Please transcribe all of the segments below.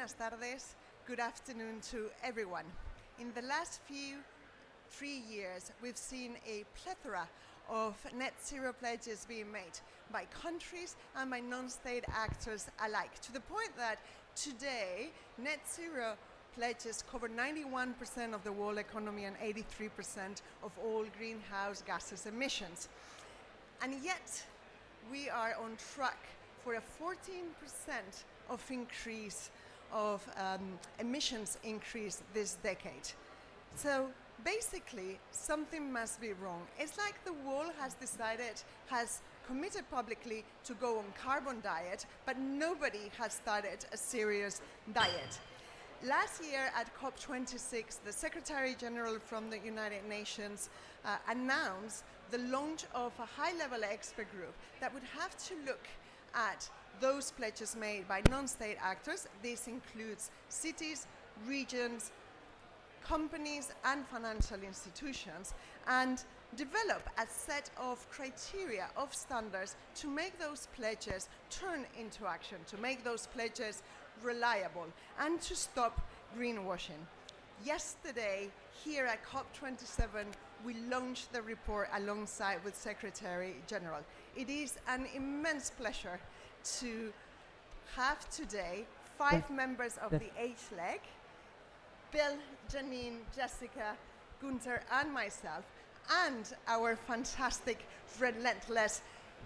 buenas tardes, good afternoon to everyone. In the last 3 years, we've seen a plethora of net zero pledges being made by countries and by non-state actors alike, to the point that today net zero pledges cover 91% of the world economy and 83% of all greenhouse gases emissions. And yet, we are on track for a 14% of increase of emissions increase this decade. So basically, something must be wrong. It's like the world has committed publicly to go on carbon diet, but nobody has started a serious diet. Last year at COP26, the Secretary General from the United Nations announced the launch of a high-level expert group that would have to look at those pledges made by non-state actors. This includes cities, regions, companies and financial institutions, and develop a set of criteria, of standards to make those pledges turn into action, to make those pledges reliable, and to stop greenwashing. Yesterday, here at COP27, we launched the report alongside with Secretary General. It is an immense pleasure to have today 5 members of the H leg, Bill, Janine, Jessica, Gunther, and myself, and our fantastic, relentless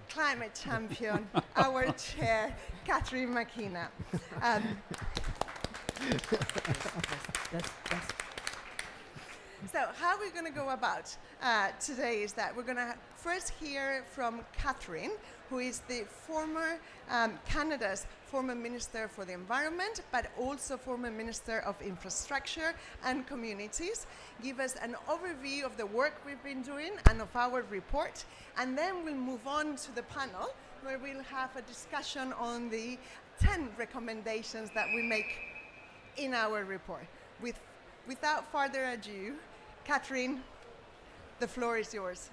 climate champion, our chair, Catherine McKenna. So how we're going to go about today is that we're going to first hear from Catherine, who is the former Canada's former Minister for the Environment, but also former Minister of Infrastructure and Communities, give us an overview of the work we've been doing and of our report, and then we'll move on to the panel, where we'll have a discussion on the 10 recommendations that we make in our report. Without further ado, Catherine, the floor is yours.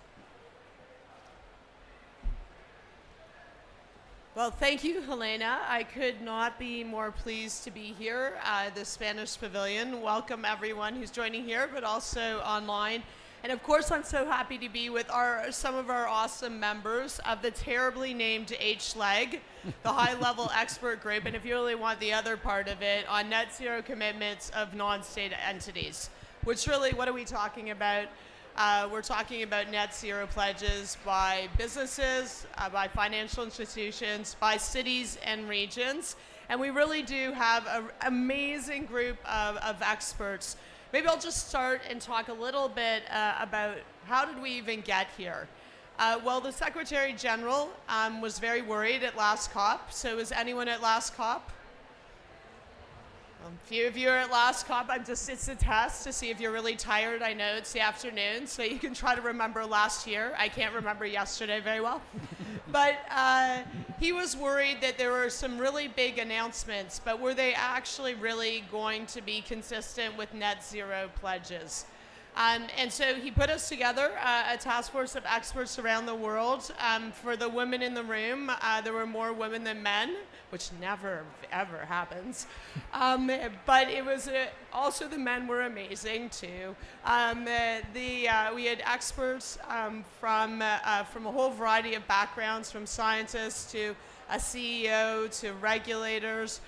Well, thank you, Helena. I could not be more pleased to be here at the Spanish Pavilion. Welcome everyone who's joining here, but also online. And of course, I'm so happy to be with some of our awesome members of the terribly named H-Leg, the high-level expert group, and if you really want the other part of it, on net zero commitments of non-state entities. Which really, what are we talking about? We're talking about net zero pledges by businesses, by financial institutions, by cities and regions. And we really do have an amazing group of experts. Maybe I'll just start and talk a little bit about how did we even get here. Well, the Secretary General was very worried at last COP. So was anyone at last COP? A few of you are at last COP. It's a test to see if you're really tired. I know it's the afternoon, so you can try to remember last year. I can't remember yesterday very well. But he was worried that there were some really big announcements, but were they actually really going to be consistent with net zero pledges? And so he put us together, a task force of experts around the world. For the women in the room, there were more women than men, which never, ever happens. But it was also the men were amazing, too. We had experts from a whole variety of backgrounds, from scientists to a CEO to regulators,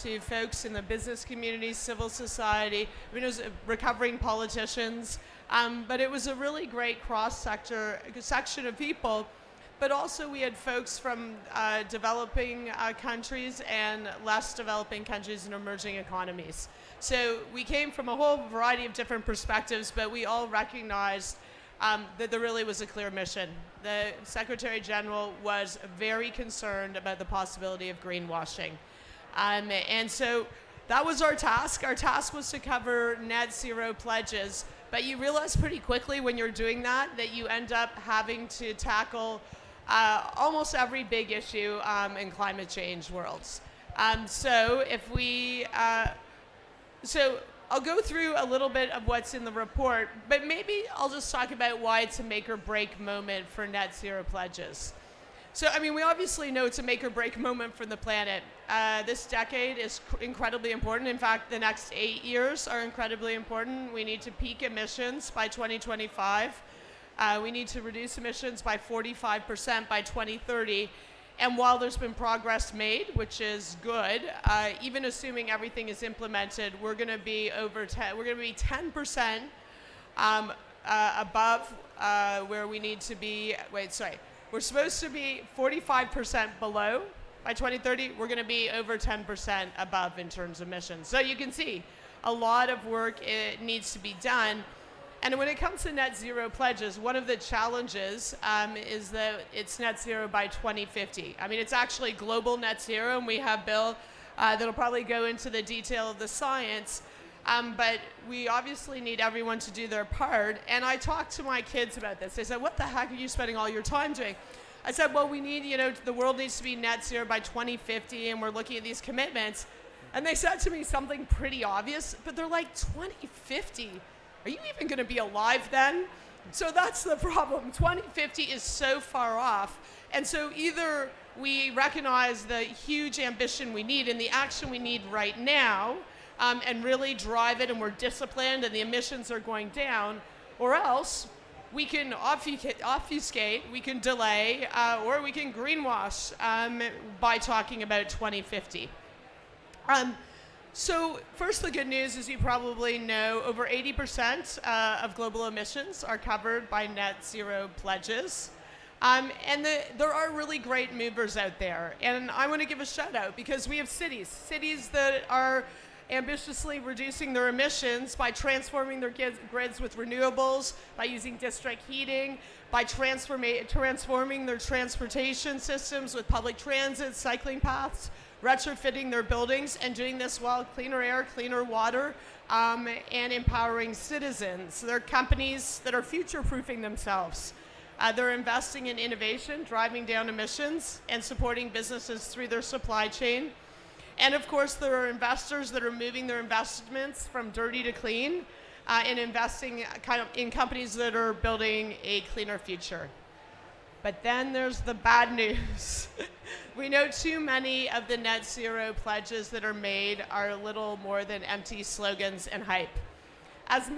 to folks in the business community, civil society. I mean, it was recovering politicians, but it was a really great section of people. But also we had folks from developing countries and less developing countries and emerging economies. So we came from a whole variety of different perspectives, but we all recognized that there really was a clear mission. The Secretary General was very concerned about the possibility of greenwashing. And so that was our task. Our task was to cover net zero pledges. But you realize pretty quickly when you're doing that you end up having to tackle almost every big issue in climate change worlds. So I'll go through a little bit of what's in the report, but maybe I'll just talk about why it's a make or break moment for net zero pledges. So, I mean, we obviously know it's a make or break moment for the planet. This decade is incredibly important. In fact, the next 8 years are incredibly important. We need to peak emissions by 2025. We need to reduce emissions by 45% by 2030. And while there's been progress made, which is good, even assuming everything is implemented, we're going to be 10% above where we need to be. We're supposed to be 45% below by 2030. We're going to be over 10% above in terms of emissions. So you can see a lot of work needs to be done. And when it comes to net zero pledges, one of the challenges is that it's net zero by 2050. I mean, it's actually global net zero, and we have Bill that'll probably go into the detail of the science. But we obviously need everyone to do their part. And I talked to my kids about this. They said, what the heck are you spending all your time doing? I said, well, we need, the world needs to be net zero by 2050, and we're looking at these commitments. And they said to me something pretty obvious, but they're like, 2050? Are you even going to be alive then? So that's the problem. 2050 is so far off. And so either we recognize the huge ambition we need and the action we need right now, and really drive it, and we're disciplined and the emissions are going down, or else we can obfuscate, we can delay, or we can greenwash by talking about 2050. So first, the good news is you probably know over 80% of global emissions are covered by net zero pledges. And there are really great movers out there. And I want to give a shout out because we have cities that are ambitiously reducing their emissions by transforming their grids with renewables, by using district heating, by transforming their transportation systems with public transit, cycling paths, retrofitting their buildings, and doing this while cleaner air, cleaner water, and empowering citizens. They're companies that are future-proofing themselves. They're investing in innovation, driving down emissions, and supporting businesses through their supply chain. And of course, there are investors that are moving their investments from dirty to clean and investing in companies that are building a cleaner future. But then there's the bad news. We know too many of the net zero pledges that are made are little more than empty slogans and hype. As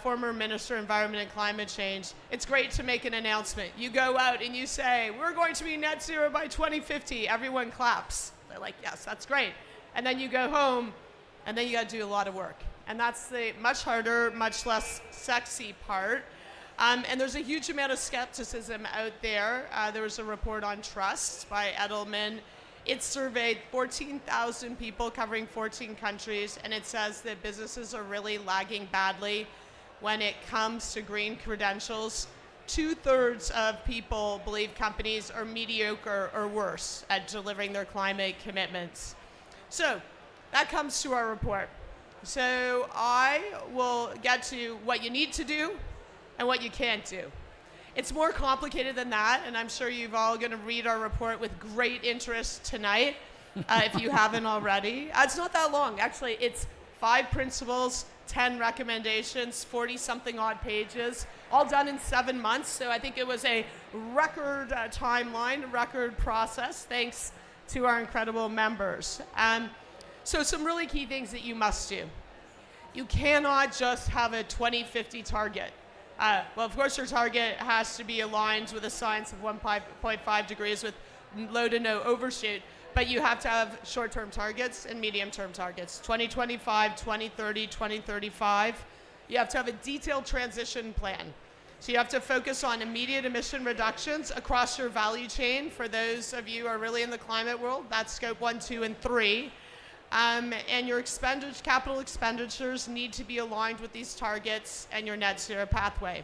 former Minister of Environment and Climate Change, it's great to make an announcement. You go out and you say, we're going to be net zero by 2050. Everyone claps. They're like, yes, that's great. And then you go home, and then you got to do a lot of work. And that's the much harder, much less sexy part. And there's a huge amount of skepticism out there. There was a report on trust by Edelman. It surveyed 14,000 people covering 14 countries, and it says that businesses are really lagging badly when it comes to green credentials. 2/3 of people believe companies are mediocre or worse at delivering their climate commitments. So that comes to our report. So I will get to what you need to do and what you can't do. It's more complicated than that, and I'm sure you've all going to read our report with great interest tonight, if you haven't already. It's not that long. Actually, it's 5 principles, 10 recommendations, 40-something odd pages, all done in 7 months. So I think it was a record timeline, record process, thanks to our incredible members. So some really key things that you must do. You cannot just have a 2050 target. Well, of course, your target has to be aligned with a science of 1.5 degrees with low to no overshoot. But you have to have short-term targets and medium-term targets, 2025, 2030, 2035. You have to have a detailed transition plan. So you have to focus on immediate emission reductions across your value chain. For those of you who are really in the climate world, that's scope 1, 2, and 3. And your capital expenditures need to be aligned with these targets and your net zero pathway.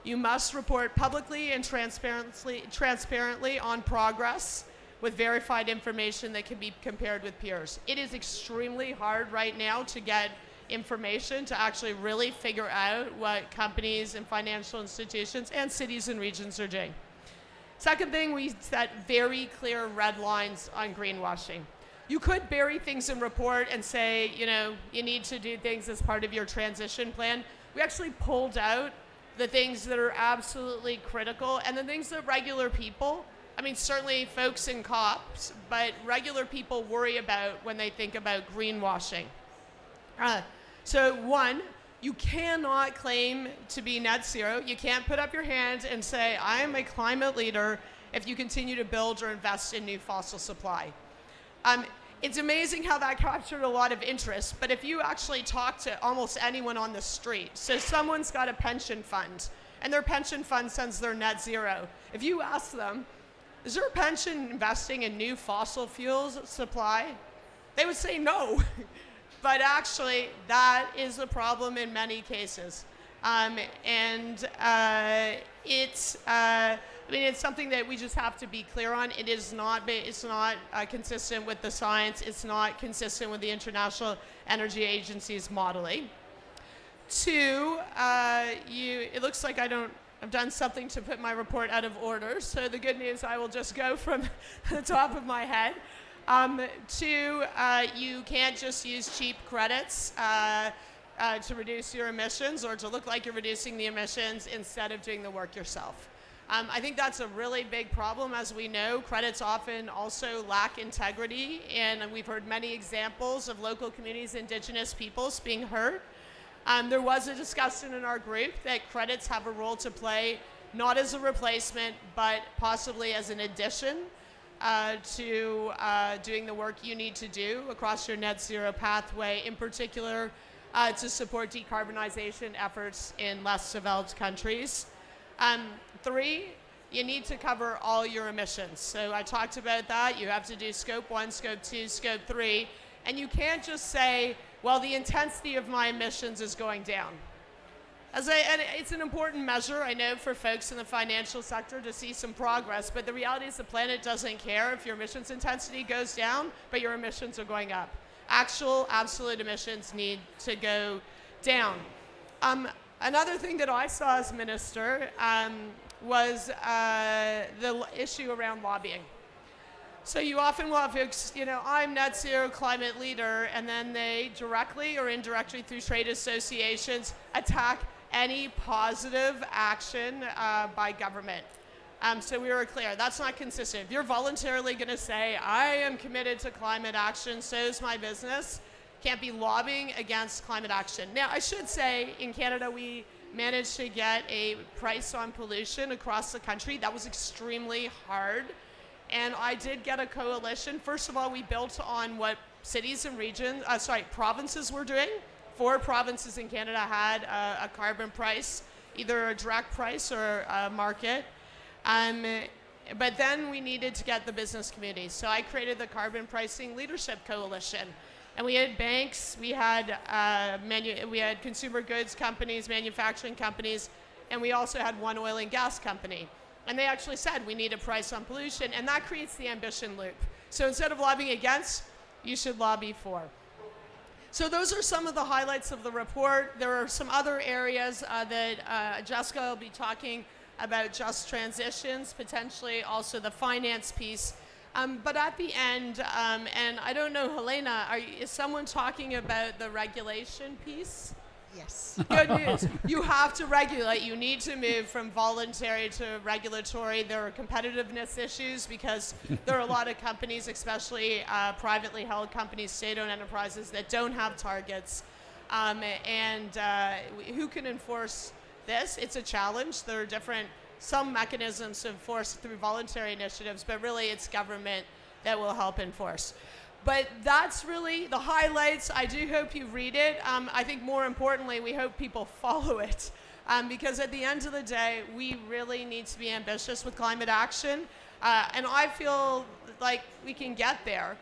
You must report publicly and transparently on progress with verified information that can be compared with peers. It is extremely hard right now to get information to actually really figure out what companies and financial institutions and cities and regions are doing. Second thing, we set very clear red lines on greenwashing. You could bury things in report and say, you need to do things as part of your transition plan. We actually pulled out the things that are absolutely critical and the things that regular people I mean, certainly folks in COPs, but regular people worry about when they think about greenwashing. So one, you cannot claim to be net zero. You can't put up your hand and say, I am a climate leader if you continue to build or invest in new fossil supply. It's amazing how that captured a lot of interest, but if you actually talk to almost anyone on the street, so someone's got a pension fund, and their pension fund says they're net zero. If you ask them, is their pension investing in new fossil fuels supply? They would say no. But actually, that is a problem in many cases. It's something that we just have to be clear on. It's not consistent with the science. It's not consistent with the International Energy Agency's modeling. Two, it looks like I've done something to put my report out of order. So the good news, I will just go from the top of my head. Two, you can't just use cheap credits to reduce your emissions or to look like you're reducing the emissions instead of doing the work yourself. I think that's a really big problem. As we know, credits often also lack integrity, and we've heard many examples of local communities, Indigenous peoples being hurt. There was a discussion in our group that credits have a role to play, not as a replacement, but possibly as an addition to doing the work you need to do across your net zero pathway, in particular to support decarbonization efforts in less developed countries. Three, you need to cover all your emissions. So I talked about that. You have to do scope 1, scope 2, scope 3, and you can't just say, well, the intensity of my emissions is going down. And it's an important measure, I know, for folks in the financial sector to see some progress, but the reality is the planet doesn't care if your emissions intensity goes down, but your emissions are going up. Actual, absolute emissions need to go down. Another thing that I saw as minister was the issue around lobbying. So you often will have folks, I'm net zero climate leader, and then they directly or indirectly through trade associations attack any positive action by government. So we were clear, that's not consistent. If you're voluntarily going to say, I am committed to climate action, so is my business, can't be lobbying against climate action. Now, I should say, in Canada, we managed to get a price on pollution across the country. That was extremely hard. And I did get a coalition. First of all, we built on what cities and provinces were doing. 4 provinces in Canada had a carbon price, either a direct price or a market. But then we needed to get the business community. So I created the Carbon Pricing Leadership Coalition. And we had banks, we had consumer goods companies, manufacturing companies, and we also had one oil and gas company. And they actually said we need a price on pollution, and that creates the ambition loop. So instead of lobbying against, you should lobby for. So those are some of the highlights of the report. There are some other areas that Jessica will be talking about, just transitions, potentially also the finance piece. But at the end, and I don't know, Helena, is someone talking about the regulation piece? Yes. Good news. You have to regulate. You need to move from voluntary to regulatory. There are competitiveness issues because there are a lot of companies, especially privately held companies, state-owned enterprises, that don't have targets. Who can enforce this? It's a challenge. There are some mechanisms to enforce through voluntary initiatives, but really it's government that will help enforce. But that's really the highlights. I do hope you read it. I think more importantly, we hope people follow it. Because at the end of the day, we really need to be ambitious with climate action. And I feel like we can get there,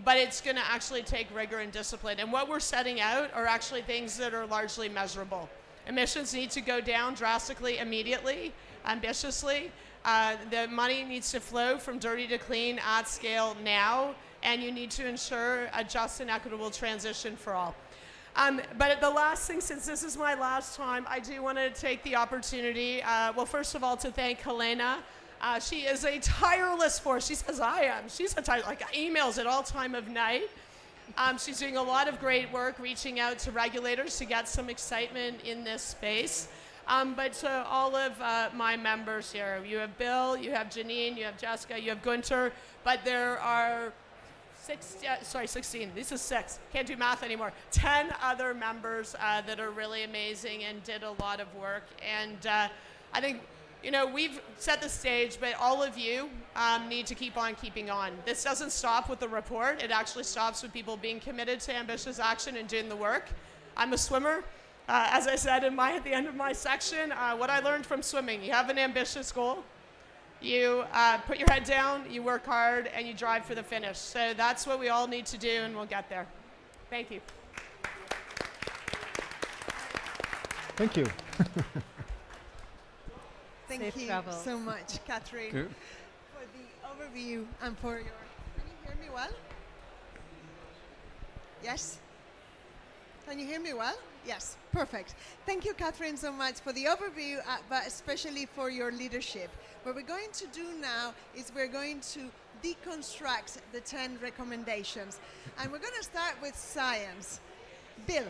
but it's going to actually take rigor and discipline. And what we're setting out are actually things that are largely measurable. Emissions need to go down drastically, immediately, ambitiously. The money needs to flow from dirty to clean at scale now. And you need to ensure a just and equitable transition for all. But the last thing, since this is my last time, I do want to take the opportunity, first of all, to thank Helena. She is a tireless force. She says I am. She's a emails at all time of night. She's doing a lot of great work reaching out to regulators to get some excitement in this space. But to all of my members here, you have Bill, you have Janine, you have Jessica, you have Gunter, but there are 16, this is 6, can't do math anymore, 10 other members that are really amazing and did a lot of work. And I think, we've set the stage, but all of you need to keep on keeping on. This doesn't stop with the report. It actually stops with people being committed to ambitious action and doing the work. I'm a swimmer. As I said at the end of my section, what I learned from swimming, you have an ambitious goal, you put your head down, you work hard, and you drive for the finish. So that's what we all need to do, and we'll get there. Thank you. Thank you. Thank Safe you travel. so much, Catherine, Good. for the overview and for your... Can you hear me well? Yes? Can you hear me well? Yes, perfect. Thank you, Catherine, so much for the overview, but especially for your leadership. What we're going to do now is we're going to deconstruct the 10 recommendations. And we're going to start with science. Bill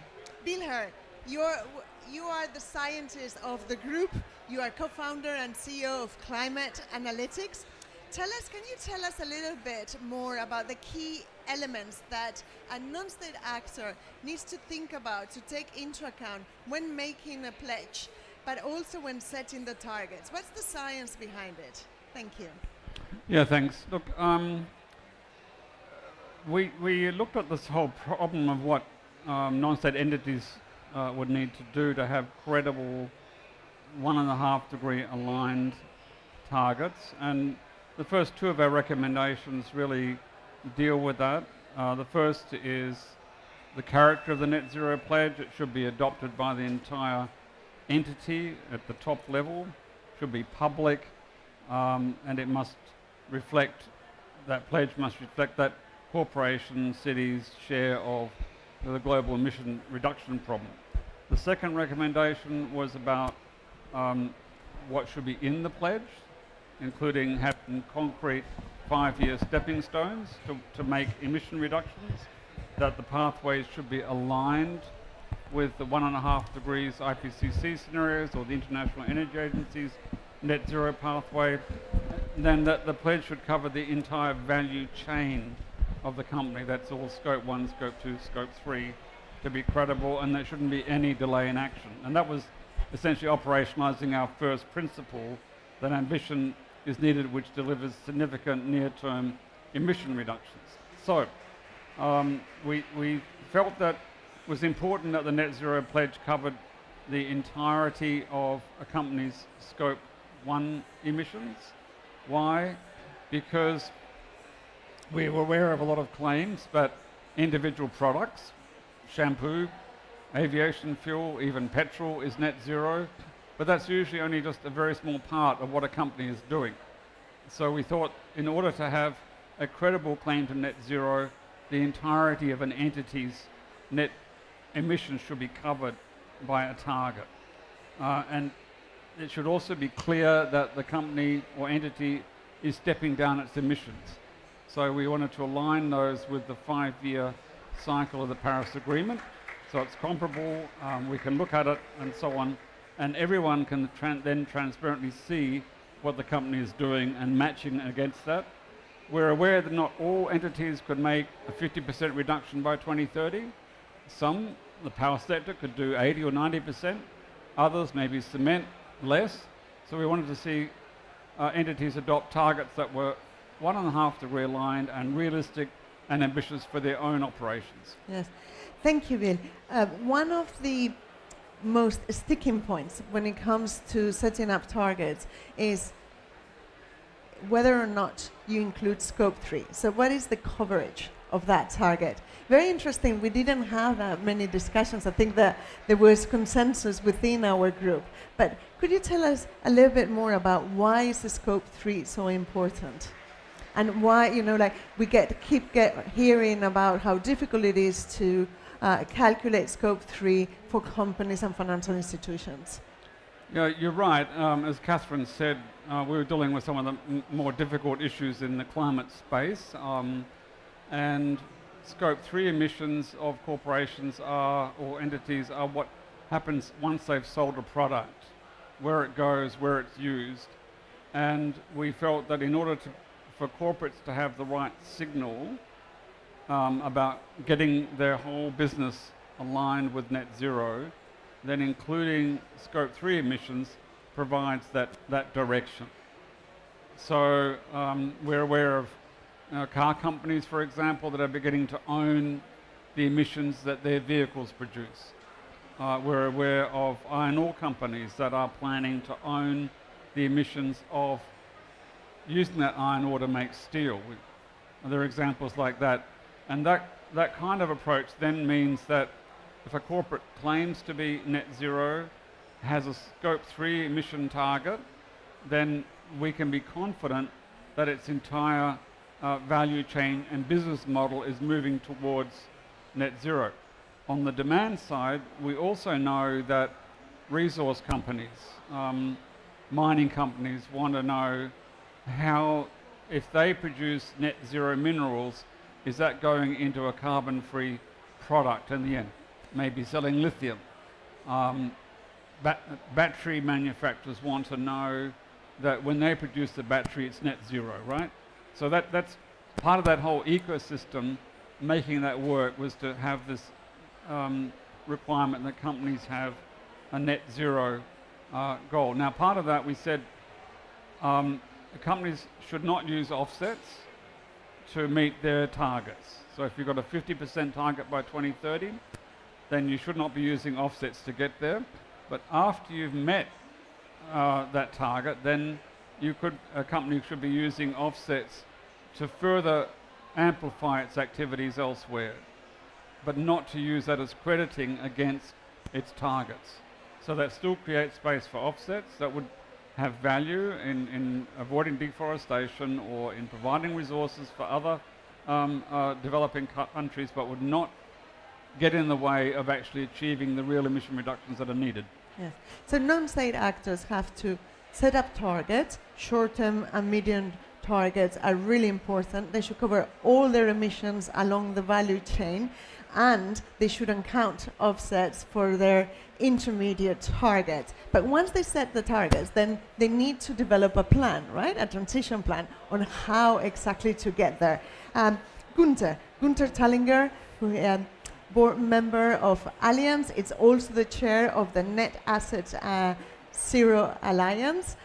Hurd, you are the scientist of the group. You are co-founder and CEO of Climate Analytics. Can you tell us a little bit more about the key elements that a non-state actor needs to think about, to take into account when making a pledge, but also when setting the targets? What's the science behind it? Thank you. Yeah, thanks. Look, we looked at this whole problem of what non-state entities would need to do to have credible 1.5-degree aligned targets, and the first 2 of our recommendations really deal with that. The first is the character of the net zero pledge. It should be adopted by the entire entity at the top level, should be public, and it must reflect, that pledge must reflect that corporations, cities' share of the global emission reduction problem. The second recommendation was about what should be in the pledge, including having concrete 5-year stepping stones to make emission reductions, that the pathways should be aligned with the 1.5 degrees IPCC scenarios or the International Energy Agency's net zero pathway, then that the pledge should cover the entire value chain of the company. That's all scope 1, scope 2, scope 3 to be credible, and there shouldn't be any delay in action. And that was essentially operationalizing our first principle, that ambition is needed which delivers significant near-term emission reductions. So we felt that it was important that the net zero pledge covered the entirety of a company's scope 1 emissions. Why? Because we were aware of a lot of claims that individual products, shampoo, aviation fuel, even petrol is net zero, but that's usually only just a very small part of what a company is doing. So we thought in order to have a credible claim to net zero, the entirety of an entity's net emissions should be covered by a target. And it should also be clear that the company or entity is stepping down its emissions. So we wanted to align those with the 5-year cycle of the Paris Agreement. So it's comparable, we can look at it and so on, and everyone can then transparently see what the company is doing and matching against that. We're aware that not all entities could make a 50% reduction by 2030. Some, the power sector, could do 80 or 90%. Others, maybe cement, less. So we wanted to see entities adopt targets that were 1.5 degree aligned and realistic and ambitious for their own operations. Yes. Thank you, Bill. One of the most sticking points when it comes to setting up targets is whether or not you include scope 3. So what is the coverage of that target? Very interesting. We didn't have that many discussions. I think that there was consensus within our group. But could you tell us a little bit more about why is the scope 3 so important? And why, we keep hearing about how difficult it is to calculate scope 3 for companies and financial institutions. Yeah, you're right. As Catherine said, we were dealing with some of the more difficult issues in the climate space, and scope 3 emissions of corporations or entities are what happens once they've sold a product. where it goes, where it's used. And we felt that in order for corporates to have the right signal about getting their whole business aligned with net zero, then including scope 3 emissions provides that direction. So we're aware of car companies, for example, that are beginning to own the emissions that their vehicles produce. We're aware of iron ore companies that are planning to own the emissions of using that iron ore to make steel. There are examples like that. And that kind of approach then means that if a corporate claims to be net zero, has a scope 3 emission target, then we can be confident that its entire value chain and business model is moving towards net zero. On the demand side, we also know that resource companies, mining companies want to know how, if they produce net zero minerals, is that going into a carbon-free product in the end? Maybe selling lithium. Battery manufacturers want to know that when they produce the battery, it's net zero, right? So that's part of that whole ecosystem. Making that work was to have this requirement that companies have a net zero goal. Now, part of that we said the companies should not use offsets to meet their targets. So if you've got a 50% target by 2030, then you should not be using offsets to get there. But after you've met that target, then a company should be using offsets to further amplify its activities elsewhere, but not to use that as crediting against its targets. So that still creates space for offsets that would have value in avoiding deforestation or in providing resources for other developing countries, but would not get in the way of actually achieving the real emission reductions that are needed. Yes. So non-state actors have to set up targets. Short-term and medium targets are really important. They should cover all their emissions along the value chain, and they shouldn't count offsets for their intermediate targets. But once they set the targets, then they need to develop a plan, right? A transition plan on how exactly to get there. Gunther Tallinger, who board member of Allianz. It's also the chair of the Net Asset Zero Alliance.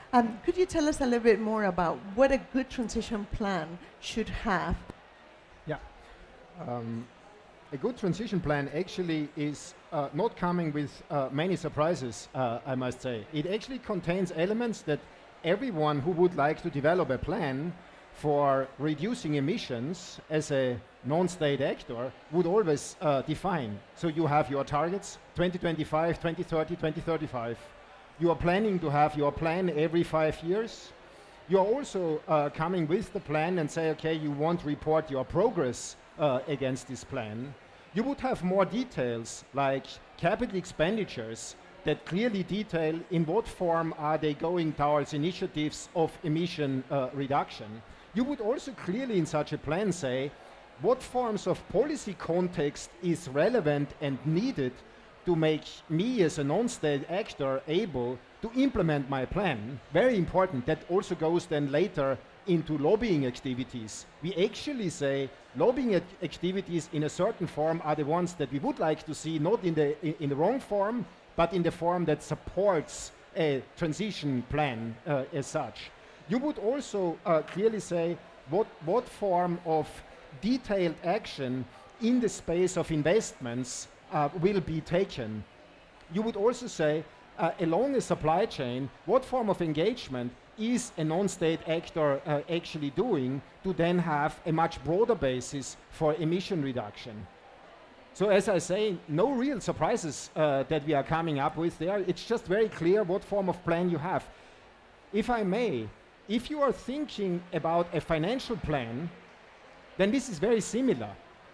Could you tell us a little bit more about what a good transition plan should have? Yeah. A good transition plan actually is not coming with many surprises, I must say. It actually contains elements that everyone who would like to develop a plan for reducing emissions as a non-state actor would always define. So you have your targets, 2025, 2030, 2035. You are planning to have your plan every 5 years. You are also coming with the plan and say, okay, you want to report your progress against this plan. You would have more details like capital expenditures that clearly detail in what form are they going towards initiatives of emission reduction. You would also clearly in such a plan say what forms of policy context is relevant and needed to make me as a non-state actor able to implement my plan. Very important. That also goes then later into lobbying activities. We actually say lobbying activities in a certain form are the ones that we would like to see, not in the wrong form, but in the form that supports a transition plan as such. You would also clearly say what form of detailed action in the space of investments will be taken. You would also say along a supply chain, what form of engagement is a non-state actor actually doing to then have a much broader basis for emission reduction. So as I say, no real surprises that we are coming up with there. It's just very clear what form of plan you have. If I may, if you are thinking about a financial plan, then this is very similar.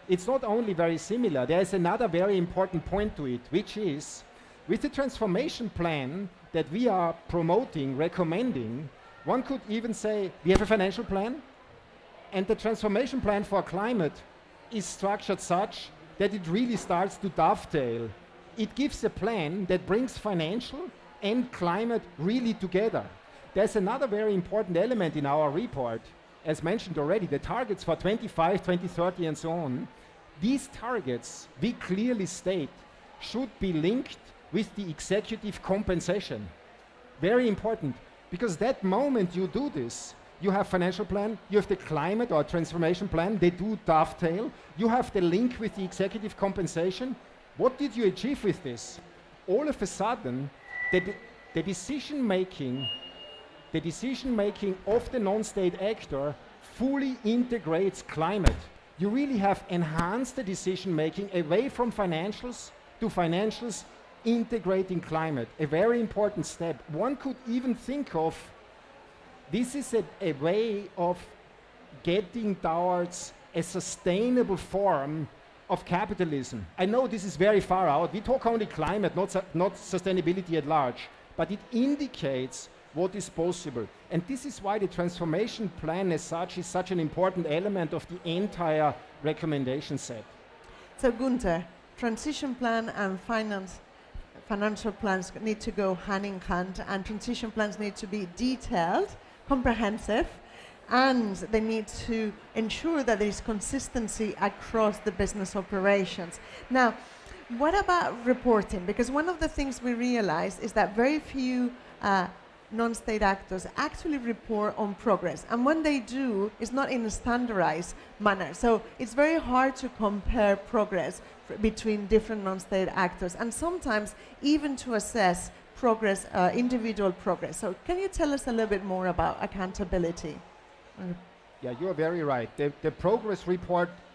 It's not only very similar, there is another very important point to it, which is with the transformation plan that we are promoting, recommending, one could even say we have a financial plan, and the transformation plan for climate is structured such that it really starts to dovetail. It gives a plan that brings financial and climate really together. There's another very important element in our report, as mentioned already, the targets for 25, 2030 and so on. These targets, we clearly state, should be linked with the executive compensation. Very important, because that moment you do this, you have financial plan, you have the climate or transformation plan, they do dovetail, you have the link with the executive compensation. What did you achieve with this? All of a sudden, the decision making of the non-state actor fully integrates climate. You really have enhanced the decision making away from financials to financials integrating climate. A very important step. One could even think of this is a way of getting towards a sustainable form of capitalism. I know this is very far out. We talk only climate, not sustainability at large, but it indicates what is possible. And this is why the transformation plan as such is such an important element of the entire recommendation set. So Gunther, transition plan and financial plans need to go hand in hand, and transition plans need to be detailed, comprehensive, and they need to ensure that there is consistency across the business operations. Now, what about reporting? Because one of the things we realize is that very few non-state actors actually report on progress, and when they do, it's not in a standardized manner. So it's very hard to compare progress between different non-state actors, and sometimes even to assess progress, individual progress. So can you tell us a little bit more about accountability? Yeah, you are very right. The progress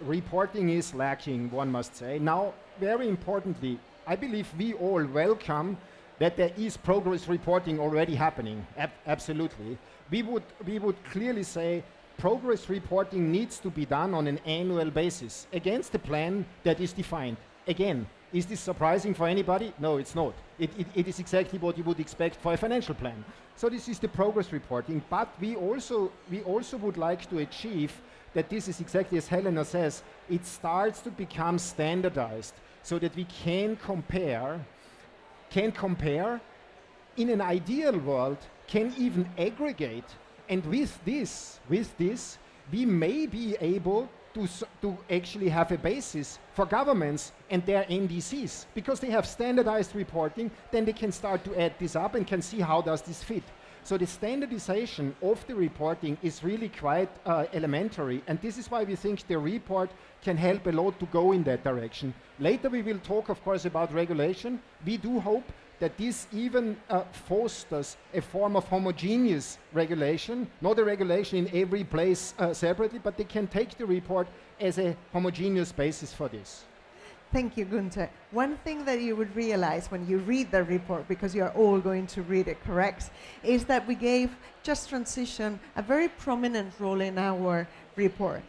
reporting is lacking, one must say. Now, very importantly, I believe we all welcome that there is progress reporting already happening. Absolutely. We would clearly say progress reporting needs to be done on an annual basis against the plan that is defined. Again, is this surprising for anybody? No, it's not. It is exactly what you would expect for a financial plan. So this is the progress reporting, but we also would like to achieve that this is exactly as Helena says, it starts to become standardized so that we can compare, in an ideal world, can even aggregate, and with this, we may be able to actually have a basis for governments and their NDCs, because they have standardized reporting, then they can start to add this up and can see how does this fit. So the standardization of the reporting is really quite elementary, and this is why we think the report can help a lot to go in that direction. Later we will talk, of course, about regulation. We do hope that this even fosters a form of homogeneous regulation, not a regulation in every place separately, but they can take the report as a homogeneous basis for this. Thank you, Gunther. One thing that you would realize when you read the report, because you are all going to read it, correct, is that we gave Just Transition a very prominent role in our report.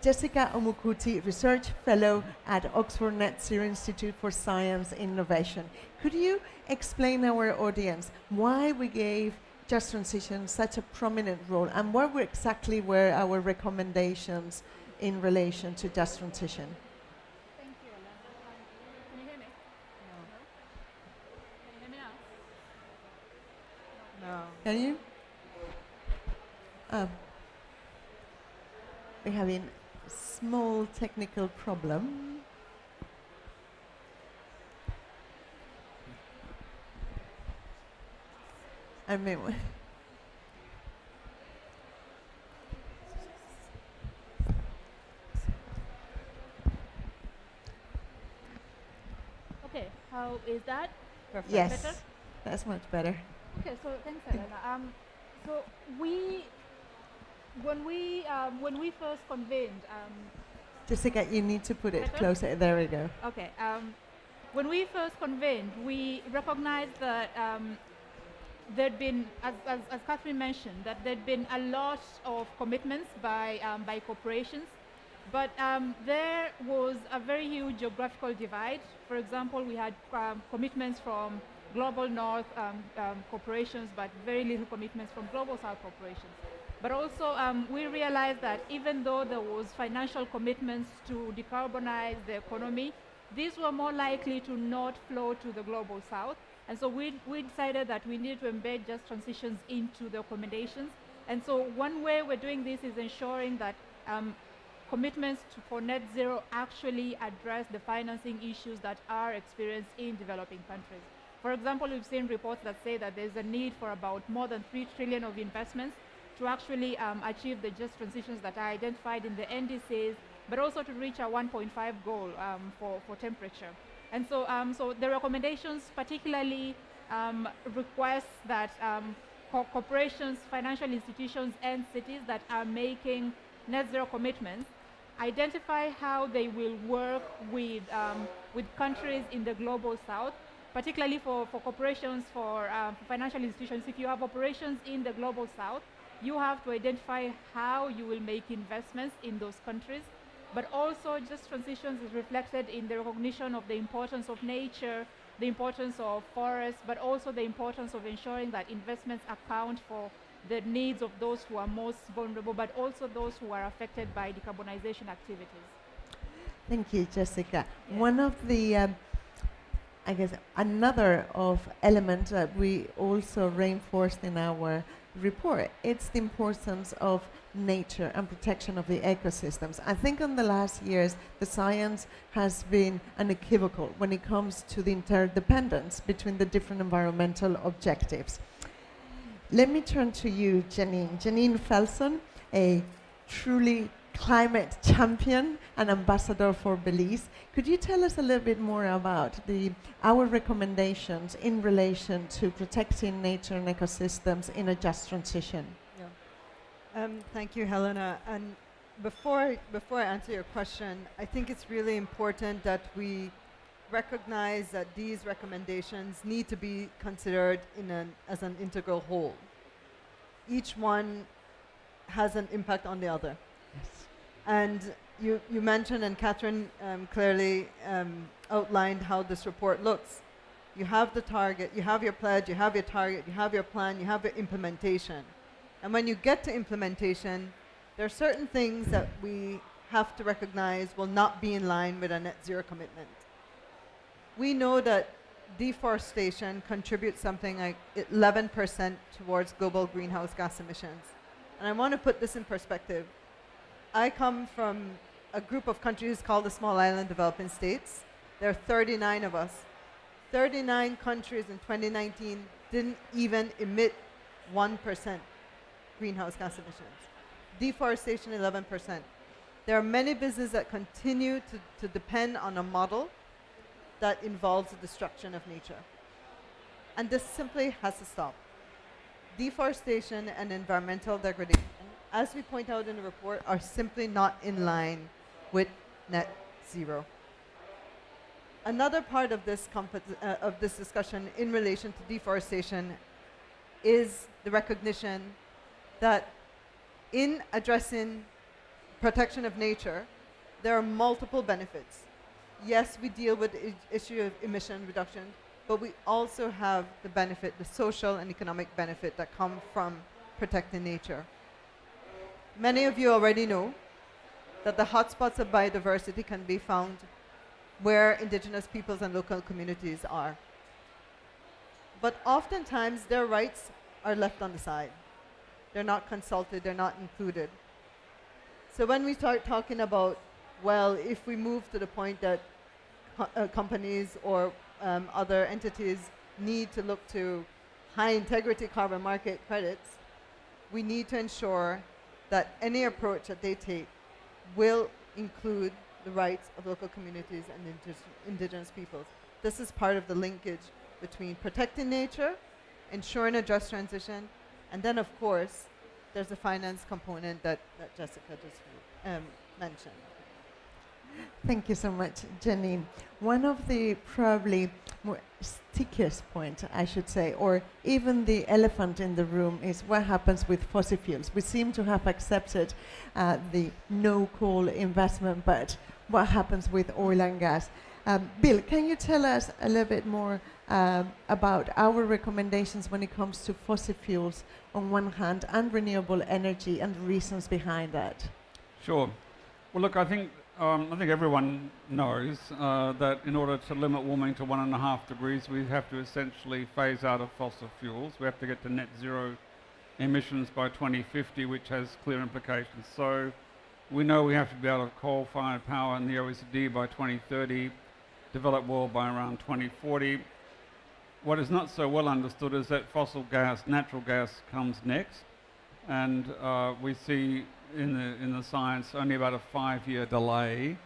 Jessica Omukuti, Research Fellow at Oxford Net Zero Institute for Science Innovation. Could you explain our audience why we gave Just Transition such a prominent role, and what exactly were our recommendations in relation to Just Transition? Thank you, Elena. Can you hear me? No. Can you hear me now? No. Can you? We're having a small technical problem. I mean, Okay, how is that? Perfect. yes, Better? that's much better. Okay, so thanks, Elena. So when we first convened, Jessica, you need to put it Better? closer. There we go. okay, when we first convened, we recognized that there'd been, as Catherine mentioned, that there'd been a lot of commitments by corporations, but there was a very huge geographical divide. For example, we had commitments from global north corporations, but very little commitments from global south corporations. But also, we realized that even though there was financial commitments to decarbonize the economy, these were more likely to not flow to the global south. And so we decided that we needed to embed just transitions into the recommendations. And so one way we're doing this is ensuring that commitments for net zero actually address the financing issues that are experienced in developing countries. For example, we've seen reports that say that there's a need for about more than 3 trillion of investments to actually achieve the just transitions that are identified in the NDCs, but also to reach our 1.5 goal for temperature. And so, so the recommendations particularly request that corporations, financial institutions, and cities that are making net zero commitments identify how they will work with countries in the global south, particularly for corporations, for financial institutions. If you have operations in the global south, you have to identify how you will make investments in those countries. But also just transitions is reflected in the recognition of the importance of nature, the importance of forests, but also the importance of ensuring that investments account for the needs of those who are most vulnerable, but also those who are affected by decarbonization activities. Thank you, Jessica. Yeah. One of the, I guess, another of element that we also reinforced in our report, it's the importance of nature and protection of the ecosystems. I think in the last years, the science has been unequivocal when it comes to the interdependence between the different environmental objectives. Let me turn to you, Janine. Janine Felson, a truly climate champion and ambassador for Belize. Could you tell us a little bit more about our recommendations in relation to protecting nature and ecosystems in a just transition? Yeah. Thank you, Helena. And before I answer your question, I think it's really important that we recognize that these recommendations need to be considered as an integral whole. Each one has an impact on the other. Yes. And you mentioned, and Catherine clearly outlined how this report looks. You have the target, you have your pledge, you have your target, you have your plan, you have your implementation. And when you get to implementation, there are certain things that we have to recognize will not be in line with a net zero commitment. We know that deforestation contributes something like 11% towards global greenhouse gas emissions. And I want to put this in perspective. I come from a group of countries called the Small Island Developing States. There are 39 of us. 39 countries in 2019 didn't even emit 1% greenhouse gas emissions. Deforestation, 11%. There are many businesses that continue to depend on a model that involves the destruction of nature. And this simply has to stop. Deforestation and environmental degradation, as we point out in the report, are simply not in line with net zero. Another part of this discussion in relation to deforestation is the recognition that in addressing protection of nature, there are multiple benefits. Yes, we deal with the issue of emission reduction, but we also have the benefit, the social and economic benefit that come from protecting nature. Many of you already know that the hotspots of biodiversity can be found where indigenous peoples and local communities are. But oftentimes their rights are left on the side. They're not consulted, they're not included. So when we start talking about, well, if we move to the point that companies or other entities need to look to high integrity carbon market credits, we need to ensure that any approach that they take will include the rights of local communities and indigenous peoples. This is part of the linkage between protecting nature, ensuring a just transition, and then of course there's the finance component that Jessica just mentioned. Thank you so much, Janine. One of the probably more stickiest point, I should say, or even the elephant in the room, is what happens with fossil fuels. We seem to have accepted the no-coal investment, but what happens with oil and gas? Bill, can you tell us a little bit more about our recommendations when it comes to fossil fuels on one hand and renewable energy and the reasons behind that? Sure. Well, look, I think I think everyone knows that in order to limit warming to 1.5 degrees, we have to essentially phase out of fossil fuels. We have to get to net zero emissions by 2050, which has clear implications. So we know we have to be out of coal-fired power in the OECD by 2030, developed world by around 2040. What is not so well understood is that fossil gas, natural gas, comes next, and we see in the science only about a 5-year delay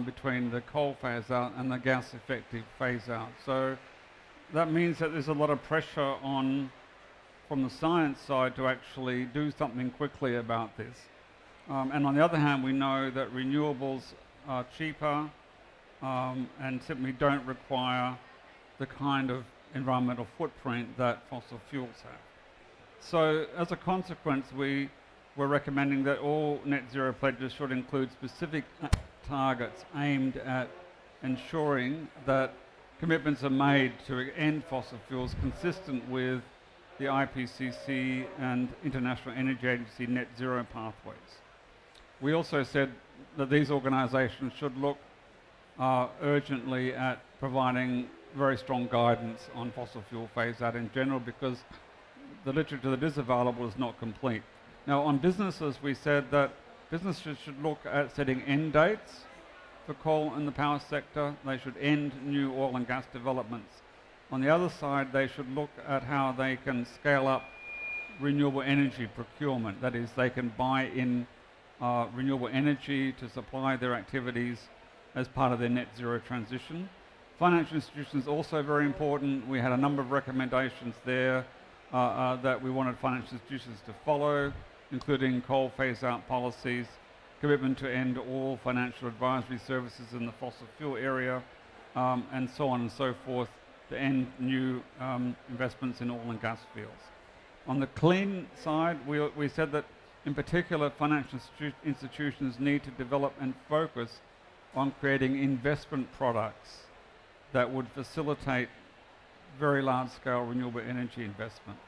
between the coal phase out and the gas effective phase out. So that means that there's a lot of pressure on from the science side to actually do something quickly about this. And on the other hand, we know that renewables are cheaper and simply don't require the kind of environmental footprint that fossil fuels have. So as a consequence, we're recommending that all net zero pledges should include specific targets aimed at ensuring that commitments are made to end fossil fuels consistent with the IPCC and International Energy Agency net zero pathways. We also said that these organisations should look urgently at providing very strong guidance on fossil fuel phase out in general, because the literature that is available is not complete. Now, on businesses, we said that businesses should look at setting end dates for coal in the power sector. They should end new oil and gas developments. On the other side, they should look at how they can scale up renewable energy procurement. That is, they can buy in renewable energy to supply their activities as part of their net zero transition. Financial institutions also very important. We had a number of recommendations there that we wanted financial institutions to follow, including coal phase-out policies, commitment to end all financial advisory services in the fossil fuel area, and so on and so forth, to end new investments in oil and gas fields. On the clean side, we said that in particular financial institutions need to develop and focus on creating investment products that would facilitate very large-scale renewable energy investment.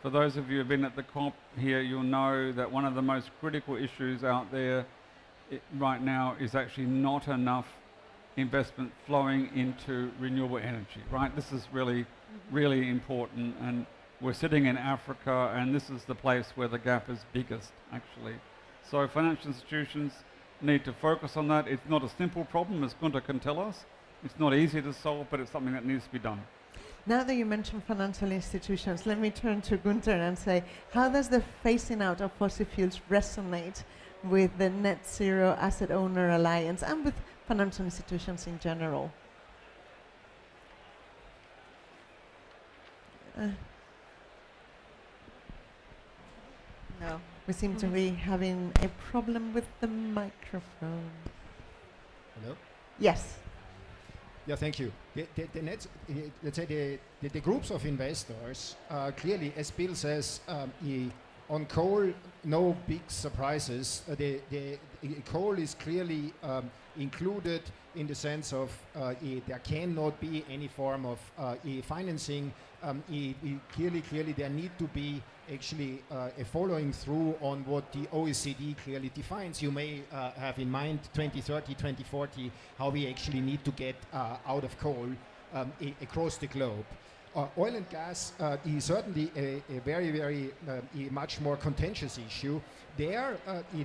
For those of you who have been at the COP here, you'll know that one of the most critical issues out there right now is actually not enough investment flowing into renewable energy, right? This is really, really important, and we're sitting in Africa, and this is the place where the gap is biggest, actually. So financial institutions need to focus on that. It's not a simple problem, as Gunther can tell us. It's not easy to solve, but it's something that needs to be done. Now that you mentioned financial institutions, let me turn to Gunther and say, how does the phasing out of fossil fuels resonate with the Net Zero Asset Owner Alliance and with financial institutions in general? No, we seem to be having a problem with the microphone. Hello? Yes. Yeah, thank you. Let's say the groups of investors clearly, as Bill says, on coal, no big surprises. The coal is clearly included in the sense of there cannot be any form of financing. Clearly there need to be actually a following through on what the OECD clearly defines. You may have in mind 2030, 2040, how we actually need to get out of coal across the globe. Oil and gas is certainly a very, very much more contentious issue. There,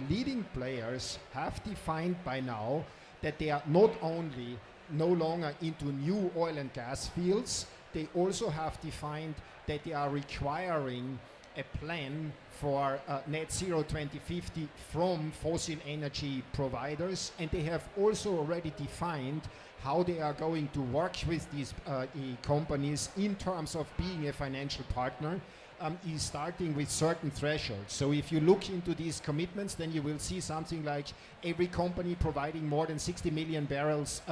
leading players have defined by now that they are not only no longer into new oil and gas fields, they also have defined that they are requiring a plan for net zero 2050 from fossil energy providers, and they have also already defined how they are going to work with these companies in terms of being a financial partner, is starting with certain thresholds. So if you look into these commitments, then you will see something like every company providing more than 60 million barrels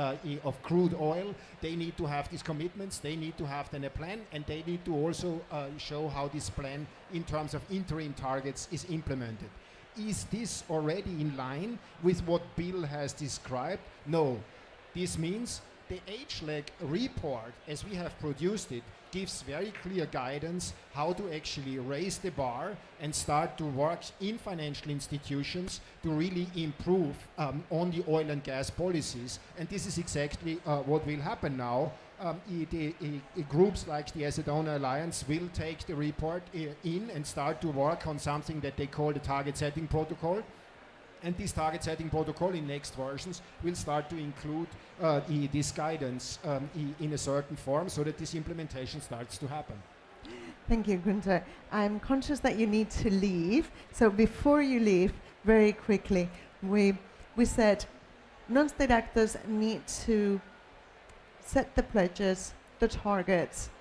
of crude oil, they need to have these commitments, they need to have then a plan, and they need to also show how this plan in terms of interim targets is implemented. Is this already in line with what Bill has described? No. This means The HLEG report, as we have produced it, gives very clear guidance how to actually raise the bar and start to work in financial institutions to really improve on the oil and gas policies. And this is exactly what will happen now. Groups like the Acedona Alliance will take the report in and start to work on something that they call the target setting protocol. And this target setting protocol in next versions will start to include this guidance in a certain form so that this implementation starts to happen. Thank you, Gunther. I'm conscious that you need to leave. So before you leave, very quickly, we said non-state actors need to set the pledges, the targets,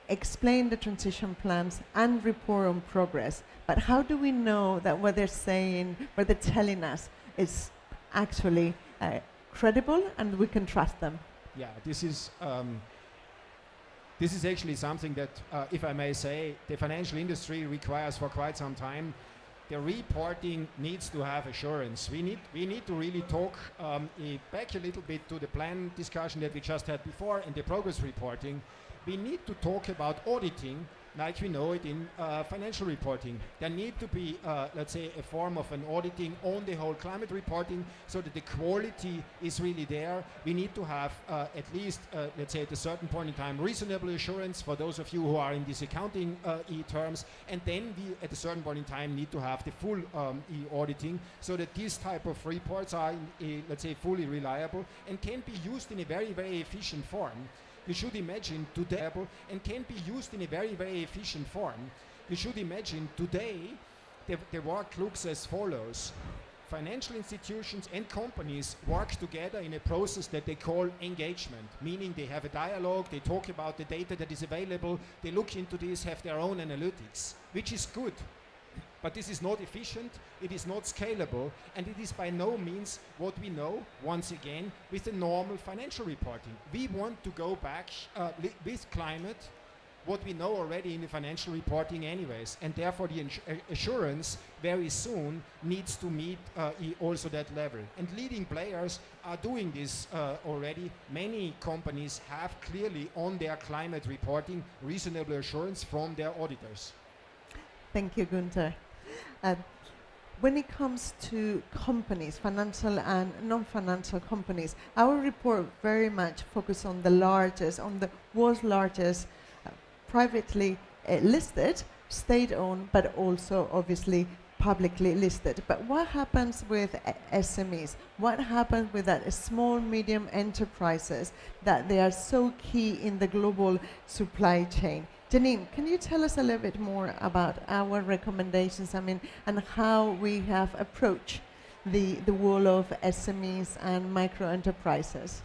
explain the transition plans, and report on progress. But how do we know that what they're saying, what they're telling us, is actually credible and we can trust them? Yeah, this is actually something that, if I may say, the financial industry requires for quite some time. The reporting needs to have assurance. We need to really talk back a little bit to the plan discussion that we just had before and the progress reporting. We need to talk about auditing like we know it in financial reporting. There need to be, let's say, a form of an auditing on the whole climate reporting so that the quality is really there. We need to have at least, let's say, at a certain point in time, reasonable assurance for those of you who are in these accounting terms. And then we, at a certain point in time, need to have the full auditing so that these type of reports are, let's say, fully reliable and can be used in a very, very efficient form. You should imagine today, and can be used in a very, very efficient form. You should imagine today, the work looks as follows. Financial institutions and companies work together in a process that they call engagement, meaning they have a dialogue, they talk about the data that is available, they look into this, have their own analytics, which is good. But this is not efficient, it is not scalable, and it is by no means what we know, once again, with the normal financial reporting. We want to go back with climate, what we know already in the financial reporting anyways, and therefore the assurance very soon needs to meet also that level. And leading players are doing this already. Many companies have clearly on their climate reporting reasonable assurance from their auditors. Thank you, Gunther. When it comes to companies, financial and non-financial companies, our report very much focuses on the largest, on the world's largest privately listed, state-owned, but also obviously publicly listed. But what happens with SMEs? What happens with that small, medium enterprises that they are so key in the global supply chain? Janine, can you tell us a little bit more about our recommendations, and how we have approached the wall of SMEs and micro enterprises?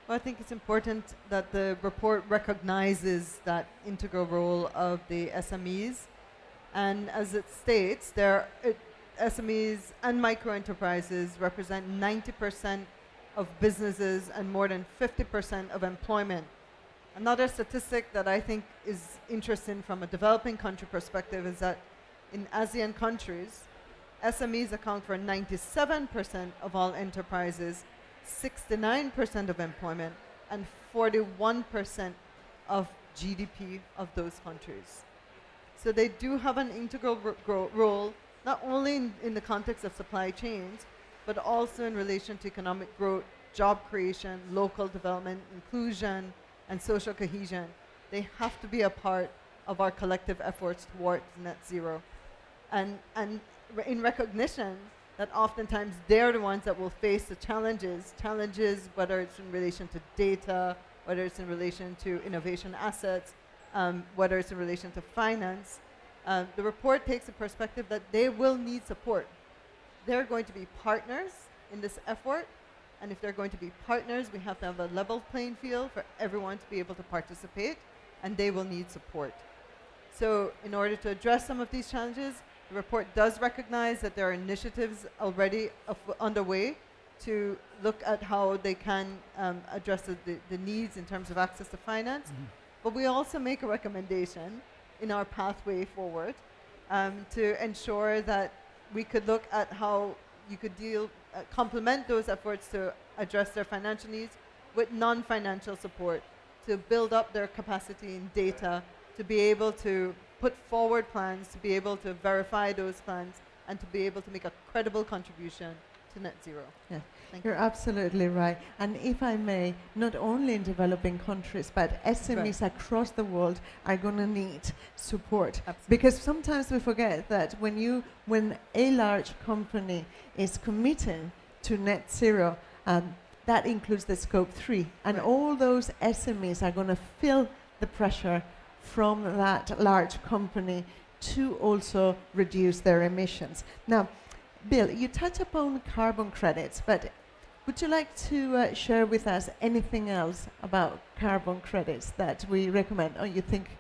Well, I think it's important that the report recognizes that integral role of the SMEs. And as it states, SMEs and micro enterprises represent 90% of businesses and more than 50% of employment. Another statistic that I think is interesting from a developing country perspective is that in ASEAN countries, SMEs account for 97% of all enterprises, 69% of employment, and 41% of GDP of those countries. So they do have an integral role, not only in the context of supply chains, but also in relation to economic growth, job creation, local development, inclusion, and social cohesion. They have to be a part of our collective efforts towards net zero. And in recognition that oftentimes they're the ones that will face the challenges, whether it's in relation to data, whether it's in relation to innovation assets, whether it's in relation to finance. The report takes a perspective that they will need support. They're going to be partners in this effort, and if they're going to be partners, we have to have a level playing field for everyone to be able to participate, and they will need support. So in order to address some of these challenges, the report does recognize that there are initiatives already underway to look at how they can address the needs in terms of access to finance. Mm-hmm. But we also make a recommendation in our pathway forward to ensure that we could look at how you could complement those efforts to address their financial needs with non-financial support to build up their capacity in data, to be able to put forward plans, to be able to verify those plans, and to be able to make a credible contribution to net zero. Yeah. Thank You're you. absolutely right. And if I may, not only in developing countries, but SMEs across the world are going to need support. Absolutely. Because sometimes we forget that when a large company is committing to net zero, that includes the scope 3. And Right. all those SMEs are going to feel the pressure from that large company to also reduce their emissions. Now, Bill, you touch upon carbon credits, but would you like to share with us anything else about carbon credits that we recommend? Oh, you think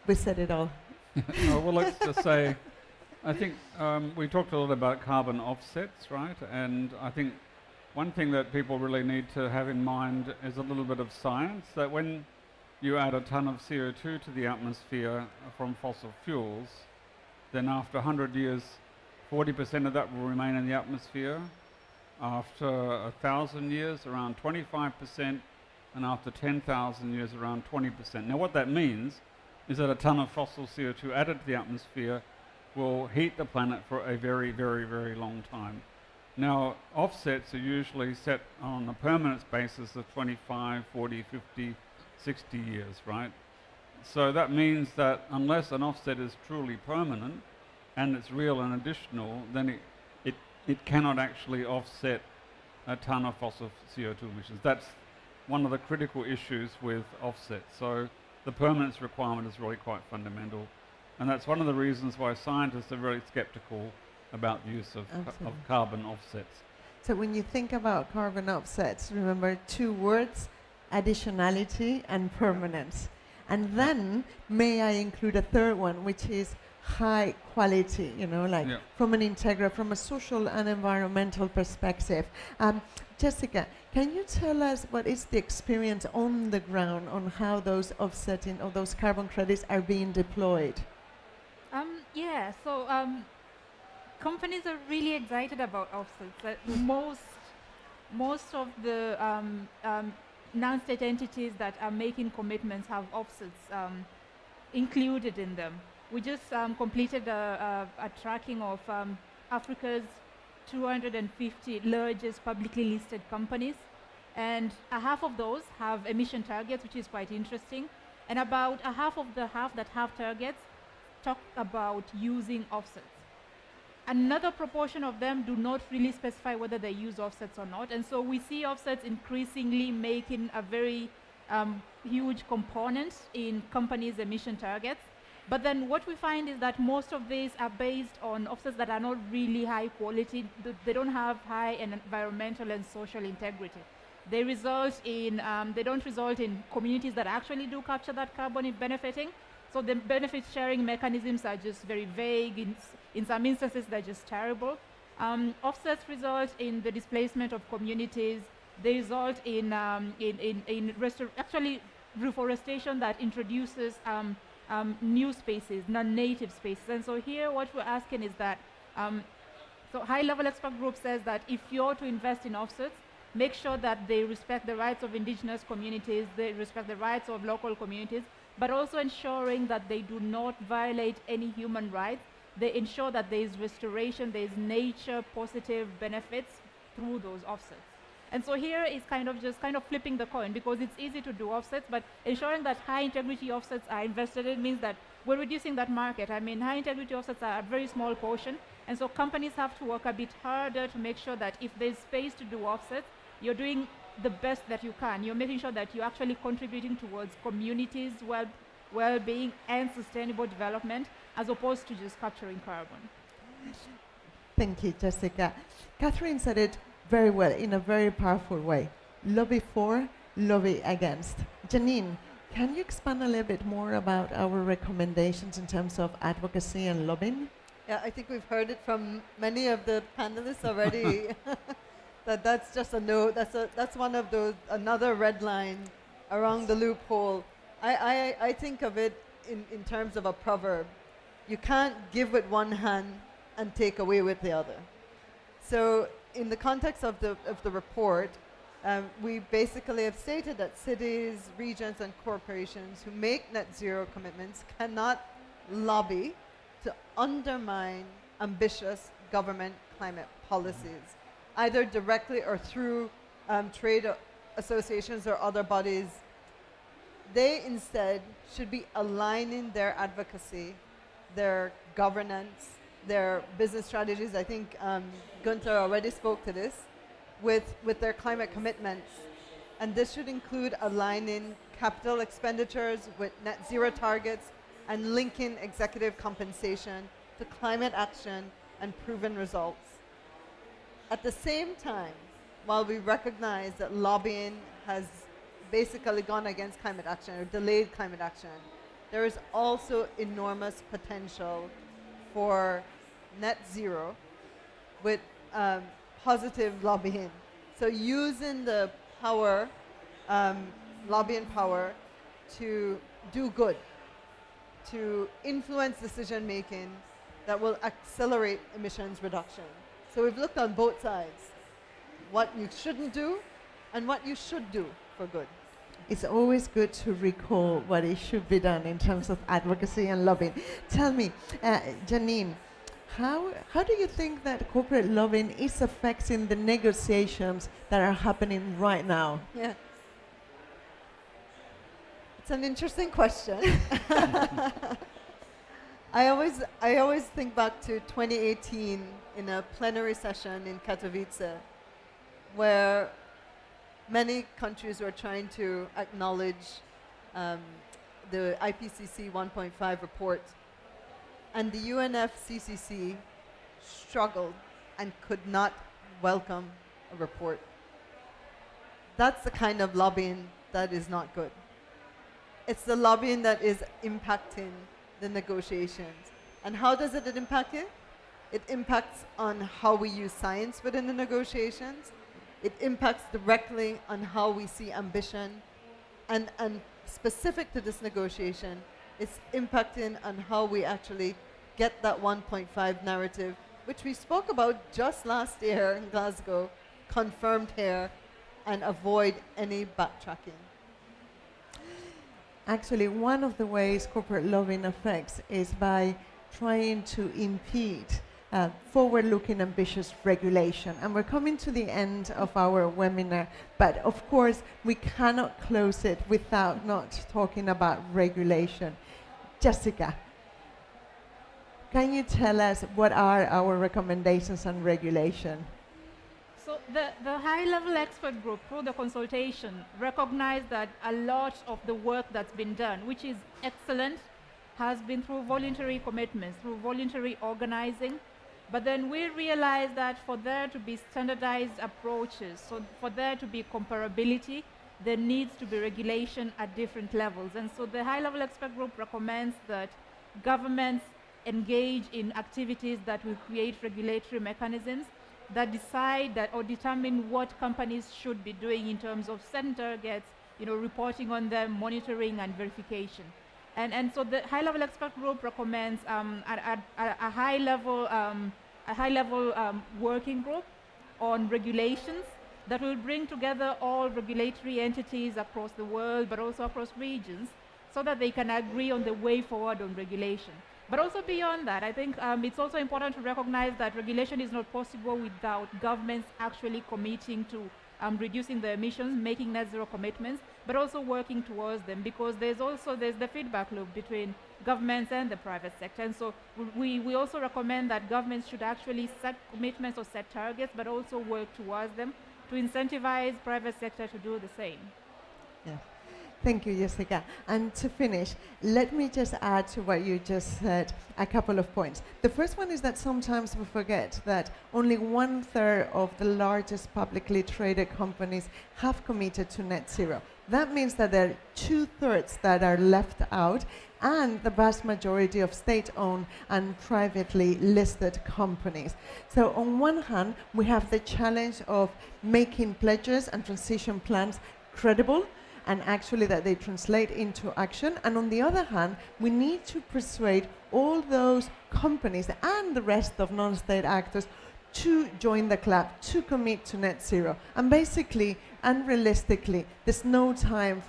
we said it all? No, well, let's just say, I think we talked a lot about carbon offsets, right? And I think one thing that people really need to have in mind is a little bit of science, that when you add a ton of CO2 to the atmosphere from fossil fuels, then after 100 years, 40% of that will remain in the atmosphere. After 1,000 years, around 25%, and after 10,000 years, around 20%. Now, what that means is that a ton of fossil CO2 added to the atmosphere will heat the planet for a very, very, very long time. Now, offsets are usually set on a permanent basis of 25, 40, 50, 60 years, right? So that means that unless an offset is truly permanent and it's real and additional, then it cannot actually offset a ton of fossil CO2 emissions. That's one of the critical issues with offsets. So the permanence requirement is really quite fundamental. And that's one of the reasons why scientists are very skeptical about the use of carbon offsets. So when you think about carbon offsets, remember 2 words, additionality and permanence. And then may I include a third one, which is high quality, from an integra, from a social and environmental perspective. Jessica, can you tell us what is the experience on the ground on how those offsetting or those carbon credits are being deployed? So companies are really excited about offsets. Most of the non-state entities that are making commitments have offsets included in them. We just completed a tracking of Africa's 250 largest publicly listed companies, and a half of those have emission targets, which is quite interesting, and about a half that have targets talk about using offsets. Another proportion of them do not really specify whether they use offsets or not, and so we see offsets increasingly making a very huge component in companies' emission targets. But then what we find is that most of these are based on offsets that are not really high quality. They don't have high environmental and social integrity. They don't result in communities that actually do capture that carbon benefiting. So the benefit sharing mechanisms are just very vague. In some instances, they're just terrible. Offsets result in the displacement of communities. They result in reforestation that introduces new spaces, non-native spaces. And so here what we're asking is that, so high-level expert group says that if you're to invest in offsets, make sure that they respect the rights of indigenous communities, they respect the rights of local communities, but also ensuring that they do not violate any human rights. They ensure that there is restoration, there is nature positive benefits through those offsets. And so here is kind of flipping the coin, because it's easy to do offsets, but ensuring that high integrity offsets are invested in means that we're reducing that market. I mean, high integrity offsets are a very small portion, and so companies have to work a bit harder to make sure that if there's space to do offsets, you're doing the best that you can. You're making sure that you're actually contributing towards communities' well-being and sustainable development, as opposed to just capturing carbon. Thank you, Jessica. Catherine said it very well, in a very powerful way. Lobby for, lobby against. Janine, can you expand a little bit more about our recommendations in terms of advocacy and lobbying? Yeah, I think we've heard it from many of the panelists already. That's just a no. That's one of those, another red line around the loophole. I think of it in terms of a proverb. You can't give with one hand and take away with the other. So in the context of the report, we basically have stated that cities, regions, and corporations who make net zero commitments cannot lobby to undermine ambitious government climate policies, either directly or through trade associations or other bodies. They instead should be aligning their advocacy, their governance, their business strategies. I think Gunther already spoke to this, with their climate commitments. And this should include aligning capital expenditures with net zero targets and linking executive compensation to climate action and proven results. At the same time, while we recognize that lobbying has basically gone against climate action or delayed climate action, there is also enormous potential for net zero with positive lobbying. So using the power, lobbying power, to do good, to influence decision making that will accelerate emissions reduction. So we've looked on both sides, what you shouldn't do and what you should do for good. It's always good to recall what it should be done in terms of advocacy and lobbying. Tell me, Janine, how do you think that corporate lobbying is affecting the negotiations that are happening right now? Yeah. It's an interesting question. I always think back to 2018 in a plenary session in Katowice, where many countries were trying to acknowledge the IPCC 1.5 report, and the UNFCCC struggled and could not welcome a report. That's the kind of lobbying that is not good. It's the lobbying that is impacting the negotiations. And how does it impact it? It impacts on how we use science within the negotiations. It impacts directly on how we see ambition. And specific to this negotiation, it's impacting on how we actually get that 1.5 narrative, which we spoke about just last year in Glasgow, confirmed here, and avoid any backtracking. Actually, one of the ways corporate lobbying affects is by trying to impede forward-looking ambitious regulation. And we're coming to the end of our webinar, but of course we cannot close it without not talking about regulation. Jessica, can you tell us what are our recommendations on regulation? So the high-level expert group, through the consultation, recognized that a lot of the work that's been done, which is excellent, has been through voluntary commitments, through voluntary organizing. But then we realized that for there to be standardized approaches, so for there to be comparability, there needs to be regulation at different levels. And so the high-level expert group recommends that governments engage in activities that will create regulatory mechanisms that decide that or determine what companies should be doing in terms of setting targets, reporting on them, monitoring and verification. And so the high-level expert group recommends a high-level working group on regulations that will bring together all regulatory entities across the world, but also across regions, so that they can agree on the way forward on regulation. But also beyond that, I think it's also important to recognize that regulation is not possible without governments actually committing to reducing their emissions, making net zero commitments, but also working towards them, because there's the feedback loop between governments and the private sector. And so we also recommend that governments should actually set commitments or set targets, but also work towards them to incentivize private sector to do the same. Yeah. Thank you, Jessica. And to finish, let me just add to what you just said a couple of points. The first one is that sometimes we forget that only 1/3 of the largest publicly traded companies have committed to net zero. That means that there are 2/3 that are left out, and the vast majority of state-owned and privately listed companies. So on one hand, we have the challenge of making pledges and transition plans credible, and actually that they translate into action. And on the other hand, we need to persuade all those companies and the rest of non-state actors to join the club, to commit to net zero, and basically and realistically, there's no time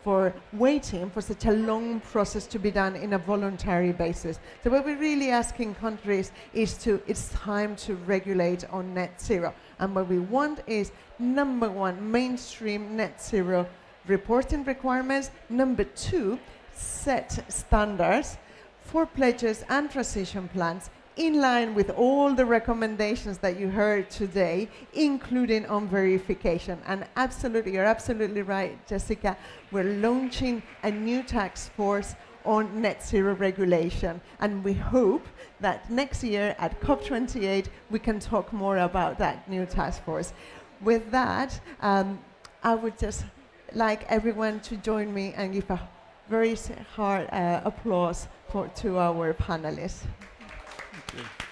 for waiting for such a long process to be done in a voluntary basis. So what we're really asking countries is it's time to regulate on net zero. And what we want is, number one, mainstream net zero reporting requirements. Number two, set standards for pledges and transition plans in line with all the recommendations that you heard today, including on verification. And absolutely, you're absolutely right, Jessica. We're launching a new task force on net zero regulation. And we hope that next year at COP28, we can talk more about that new task force. With that, I would just like everyone to join me and give a very hard applause to our panelists. Thank you.